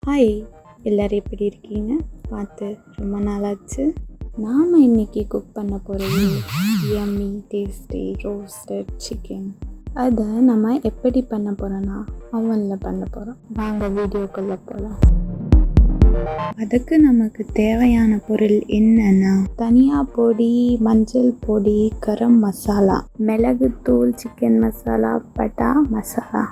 Hi, எல்லோரும் எப்படி இருக்கீங்க? பார்த்து ரொம்ப நாளாச்சு. நாம் இன்றைக்கி குக் பண்ண போகிறது யம்மி டேஸ்டி ரோஸ்டட் சிக்கன். அதை நம்ம எப்படி பண்ண போகிறோன்னா அவனில் பண்ண போகிறோம். வாங்க வீடியோக்குள்ளே போகலாம். அதுக்கு நமக்கு தேவையான பொருள் என்னென்னா தனியா பொடி, மஞ்சள் பொடி, கரம் மசாலா, மிளகுத்தூள், சிக்கன் மசாலா, பட்டா மசாலா,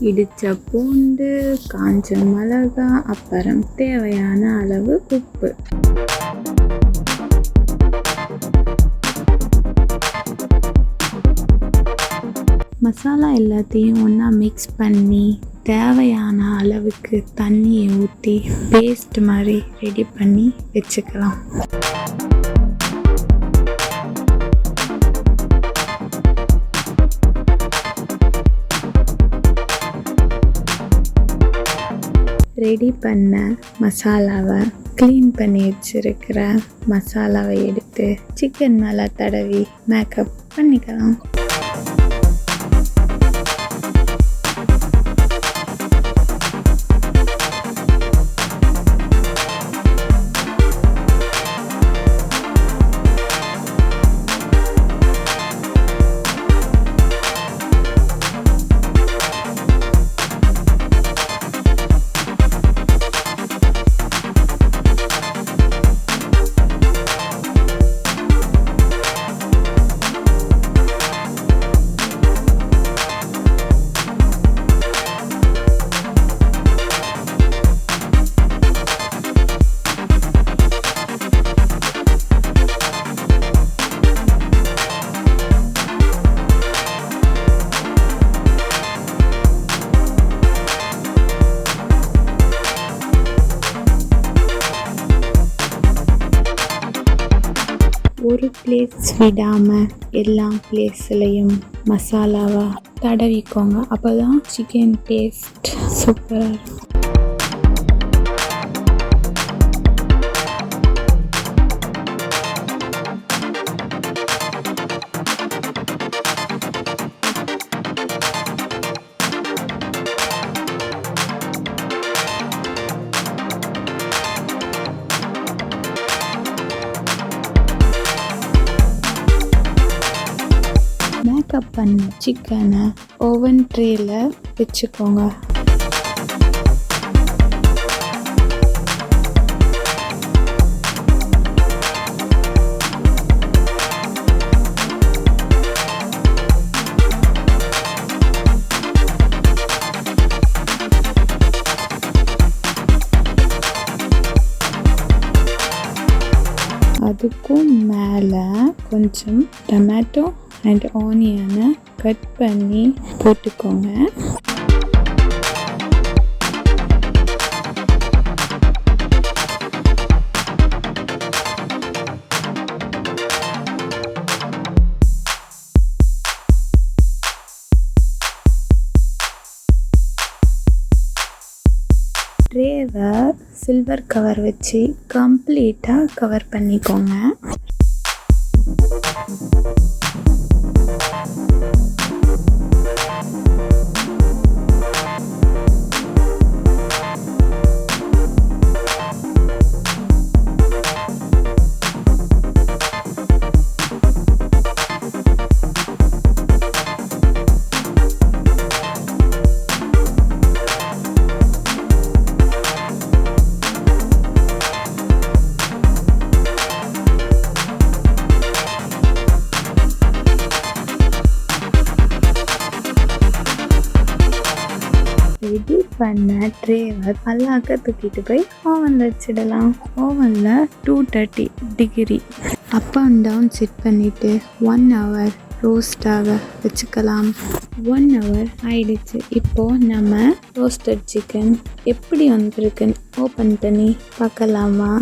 இடித்த பூண்டு, காஞ்ச மிளகா, அப்புறம் தேவையான அளவு உப்பு. மசாலா எல்லாத்தையும் ஒன்றா மிக்ஸ் பண்ணி தேவையான அளவுக்கு தண்ணியை ஊற்றி பேஸ்ட் மாதிரி ரெடி பண்ணி வச்சுக்கலாம். ரெடி பண்ண மசாலாவை க்ளீன் பண்ணி வச்சுருக்கிற மசாலாவை எடுத்து சிக்கன் மேலே தடவி மேக்கப் பண்ணிக்கலாம். ஒரு பிளேஸ் விடாமல் எல்லா பிளேஸ்லையும் மசாலாவை தடவிக்கோங்க. அப்போ தான் சிக்கன் டேஸ்ட் சூப்பராக இருக்கும். மேக்கப் பண்ண சிக்கனை ஓவன் ட்ரேயில் வச்சுக்கோங்க. அதுக்கும் மேலே கொஞ்சம் டொமேட்டோ அண்ட் ஆனியனை கட் பண்ணி போட்டுக்கோங்க. ட்ரேவை சில்வர் கவர் வச்சு கம்ப்ளீட்டாக கவர் பண்ணிக்கோங்க. ரெடி பண்ண ட்ரேவை அல்லாக்க தூக்கிட்டு போய் ஓவனில் வச்சிடலாம். ஓவனில் 230 degree up and down set பண்ணிவிட்டு 1 hour ரோஸ்டாக வச்சுக்கலாம். 1 hour ஆயிடுச்சு. இப்போது நம்ம ரோஸ்டட் சிக்கன் எப்படி வந்திருக்குன்னு ஓப்பன் பண்ணி பார்க்கலாமா?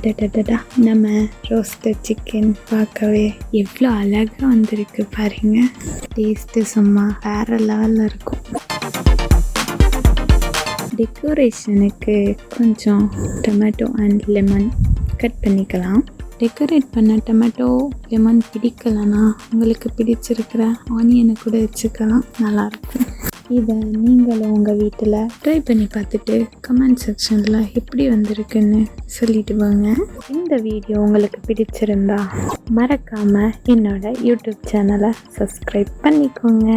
அடடடடா, நம்ம ரோஸ்டட் சிக்கன் பார்க்கவே எவ்வளோ அழகாக வந்திருக்கு பாருங்க. டேஸ்ட்டு சும்மா வேறு லெவலில் இருக்கும். டெக்கரேஷனுக்கு கொஞ்சம் டொமேட்டோ அண்ட் லெமன் கட் பண்ணிக்கலாம். டெக்கரேட் பண்ண டொமேட்டோ லெமன் பிடிக்கலைன்னா உங்களுக்கு பிடிச்சிருக்கிற ஆனியனை கூட வச்சுக்கலாம், நல்லாயிருக்கும். இதை நீங்களும் உங்கள் வீட்டில் ட்ரை பண்ணி பார்த்துட்டு கமெண்ட் செக்ஷனில் எப்படி வந்திருக்குன்னு சொல்லிட்டு வாங்க. இந்த வீடியோ உங்களுக்கு பிடிச்சிருந்தா மறக்காமல் என்னோட யூடியூப் சேனலை சப்ஸ்கிரைப் பண்ணிக்கோங்க.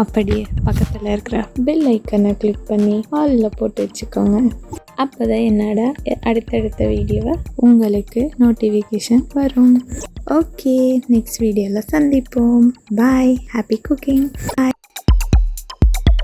அப்படியே பக்கத்தில் இருக்கிற பெல் ஐக்கனை கிளிக் பண்ணி ஆலில் போட்டு வச்சுக்கோங்க. அப்போ தான் என்னோட அடுத்தடுத்த வீடியோவை உங்களுக்கு நோட்டிஃபிகேஷன் வரும். ஓகே, நெக்ஸ்ட் வீடியோவில் சந்திப்போம். பாய். Happy cooking. பாய்.